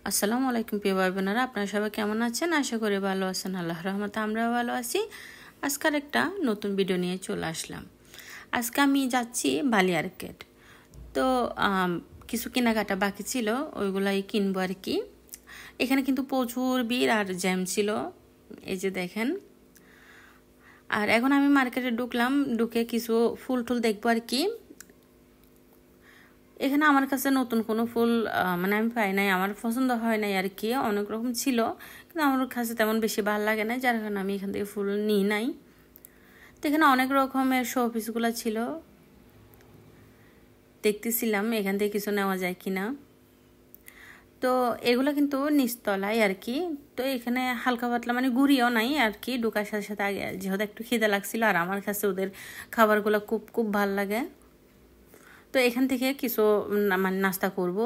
আসসালামু আলাইকুম প্রিয় ভাই বোনেরা, আপনারা সবাই কেমন আছেন? আশা করি ভালো আছেন। আল্লাহর রহমতে আমরাও ভালো আছি। আজকের একটা নতুন ভিডিও নিয়ে চলে আসলাম। আজকে আমি যাচ্ছি বালিয়ারকেট। তো কিছু কেনাকাটা বাকি ছিল, ওইগুলাই কিনবো আর কি। এখানে কিন্তু প্রচুর ভিড় আর জ্যাম ছিল, এই যে দেখেন। আর এখন আমি মার্কেটে ঢুকলাম, ঢুকে কিছু ফুল টুল দেখবো আর কি। এখানে আমার কাছে নতুন কোনো ফুল মানে আমি পাই নাই, আমার পছন্দ হয় নাই আর কি। অনেক রকম ছিল কিন্তু আমার কাছে তেমন বেশি ভালো লাগে না, যার কারণে আমি এখান থেকে ফুল নিই নাই। তো এখানে অনেক রকমের শো পিসগুলো ছিল, দেখতেছিলাম এখান থেকে কিছু নেওয়া যায় কিনা। তো এগুলো কিন্তু নিচতলায় আর কি। তো এখানে হালকা পাতলা মানে গুড়িও নাই আর কি। ঢোকার সাথে সাথে আগে যেহেতু একটু খিদে লাগছিল, আর আমার কাছে ওদের খাবারগুলো খুব খুব ভালো লাগে। তো এখান থেকে কিছু মানে নাস্তা করব।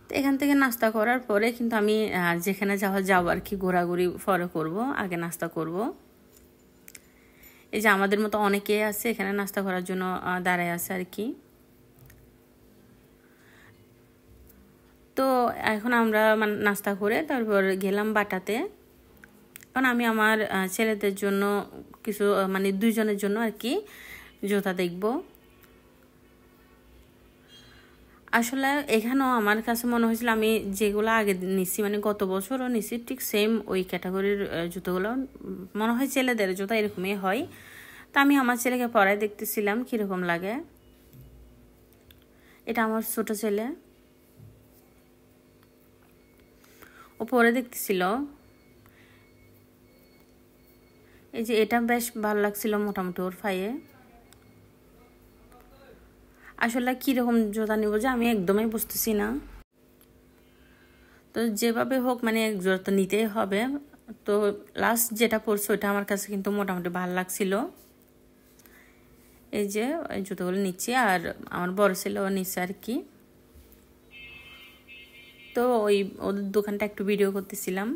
তো এখান থেকে নাস্তা করার পরে কিন্তু আমি যেখানে যাবো আর কি, ঘোরাঘুরি পরে করব, আগে নাস্তা করব। এই যে আমাদের মতো অনেকেই আছে এখানে নাস্তা করার জন্য দাঁড়ায় আছে আর কি। তো এখন আমরা নাস্তা করে তারপর গেলাম বাটাতে। কারণ আমি আমার ছেলেদের জন্য কিছু মানে দুইজনের জন্য আর কি জুতা দেখব। আসলে এখানেও আমার কাছে মনে হয়েছিল আমি যেগুলো আগে নিছি মানে গত বছরও নিছি, ঠিক সেম ওই ক্যাটাগরির জুতোগুলো মনে হয় ছেলেদের জুতা এরকমই হয়। তা আমি আমার ছেলেকে পরায় দেখতেছিলাম কীরকম লাগে। এটা আমার ছোট ছেলে, ও পরে দেখতেছিল। এই যে এটা বেশ ভালো লাগছিল মোটামুটি ওর পায়ে। আসলে কীরকম জুতা নিব যে আমি একদমই বুঝতেছি না। তো যেভাবে হোক মানে এক জোড়া তো নিতেই হবে। তো লাস্ট যেটা পরছে ওইটা আমার কাছে কিন্তু মোটামুটি ভালো লাগছিল। এই যে এই জুতোগুলো নিচ্ছি, আর আমার বড় ছেলেও নিচ্ছে আর কি। তো ওদের দোকানটা একটু ভিডিও করতেছিলাম।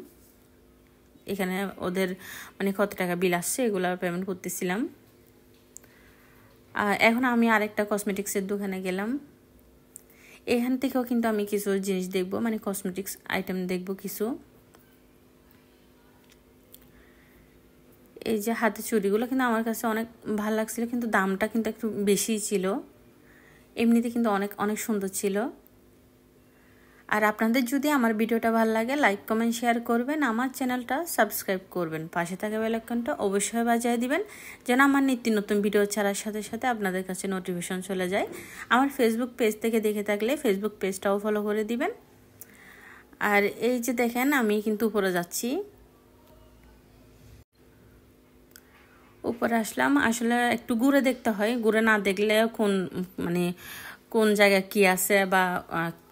এখানে ওদের মানে কত টাকা বিল আসছে এগুলো পেমেন্ট করতেছিলাম। এখন আমি আরেকটা কসমেটিক্সের দোকানে গেলাম। এখান থেকেও কিন্তু আমি কিছু জিনিস দেখবো, মানে কসমেটিক্স আইটেম দেখবো কিছু। এই যে হাতে চুড়িগুলো কিন্তু আমার কাছে অনেক ভালো লাগছিল, কিন্তু দামটা কিন্তু একটু বেশি ছিল। এমনিতে কিন্তু অনেক অনেক সুন্দর ছিল। আর আপনাদের যদি আমার ভিডিওটা ভালো লাগে লাইক কমেন্ট শেয়ার করবেন, আমার চ্যানেলটা সাবস্ক্রাইব করবেন, পাশে থাকা বেল আইকনটা অবশ্যই বাজিয়ে দিবেন, যেন আমার নিত্য নতুন ভিডিও ছাড়ার সাথে সাথে আপনাদের কাছে নোটিফিকেশন চলে যায়। আমার ফেসবুক পেজ থেকে দেখে থাকলে ফেসবুক পেজটাও ফলো করে দিবেন। আর এই যে দেখেন আমি কিন্তু উপরে যাচ্ছি, উপরে আসলাম। আসলে একটু ঘুরে দেখতে হয়, ঘুরে না দেখলে মানে কোন জায়গায় কি আছে বা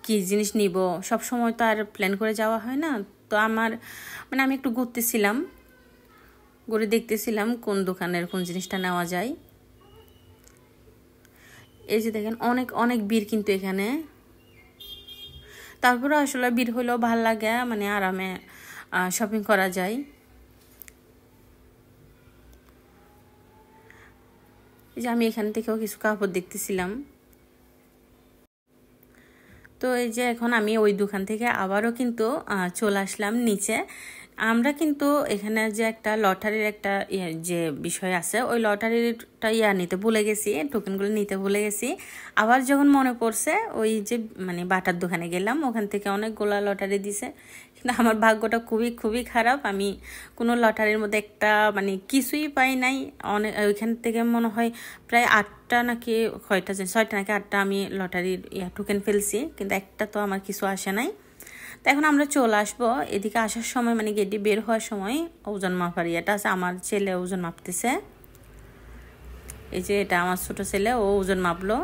কি জিনিস নিব সব সময় তো আর প্ল্যান করে যাওয়া হয় না। তো মানে আমি একটু ঘুরতেছিলাম, ঘুরে দেখতেছিলাম কোন দোকানের কোন জিনিসটা নেওয়া যায়। এই যে দেখেন অনেক অনেক ভিড় কিন্তু এখানে। তারপরে আসলে ভিড় হইলেও ভাল লাগে, মানে আরামে শপিং করা যায়। এই যে আমি এখান থেকেও কিছু কাপড় দেখতেছিলাম। তো এই যে এখন আমি ওই দোকান থেকে আবারও কিন্তু চলে আসলাম নিচে। আমরা কিন্তু এখানে যে একটা লটারির একটা যে বিষয় আছে, ওই লটারিটা নিতে ভুলে গেছি, টোকেনগুলো নিতে ভুলে গেছি। আবার যখন মনে পড়ছে ওই যে মানে বাটার দোকানে গেলাম, ওখান থেকে অনেকগুলো লটারি দিছে, কিন্তু আমার ভাগ্যটা খুবই খুবই খারাপ। আমি কোনো লটারির মধ্যে একটা মানে কিছুই পাই নাই। ওইখান থেকে মনে হয় প্রায় 8টা নাকি কয়টা 6টা নাকি 8টা আমি লটারির টোকেন ফেলছি, কিন্তু একটা তো আমার কিছু আসে নাই। তো এখন আমরা চলে আসবো। এদিকে আসার সময় মানে গেটে বের হওয়ার সময় ওজন মাপার ইয়েটা আছে, আমার ছেলে ওজন মাপতেছে। এই যে এটা আমার ছোটো ছেলে, ও ওজন মাপলো,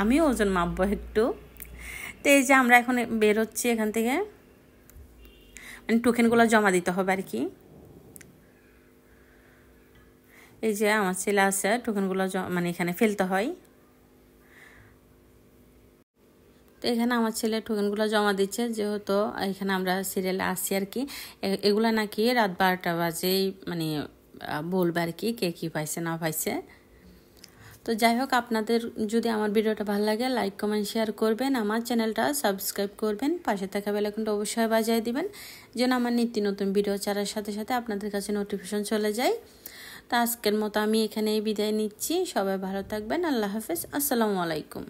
আমিও ওজন মাপবো একটু। তো এই যে আমরা এখন বের হচ্ছি এখান থেকে, মানে টোকেনগুলো জমা দিতে হবে আর কি। এই যে আমার ছেলে আছে, টোকেনগুলো মানে এখানে ফেলতে হয়। তো এখানে আমার ছেলে টোকেনগুলো জমা দিচ্ছে, যেহেতু এখানে আমরা সিরিয়ালে আসছি আর কি। এগুলা নাকি রাত 12টা বাজেই মানে বলবে আর কি কে কী পাইছে না পাইছে। তো তো যাই হোক, আপনাদের যদি আমার ভিডিওটা ভালো লাগে লাইক কমেন্ট শেয়ার করবেন, আমার চ্যানেলটা সাবস্ক্রাইব করবেন, পাশে থাকা বেল আইকনটা অবশ্যই বাজিয়ে দিবেন যেন আমার নিত্য নতুন ভিডিও ছাড়ার সাথে সাথে আপনাদের কাছে নোটিফিকেশন চলে যায়। তো আজকের মতো আমি এখানেই বিদায় নিচ্ছি। সবাই ভালো থাকবেন। আল্লাহ হাফেজ। আসসালামু আলাইকুম।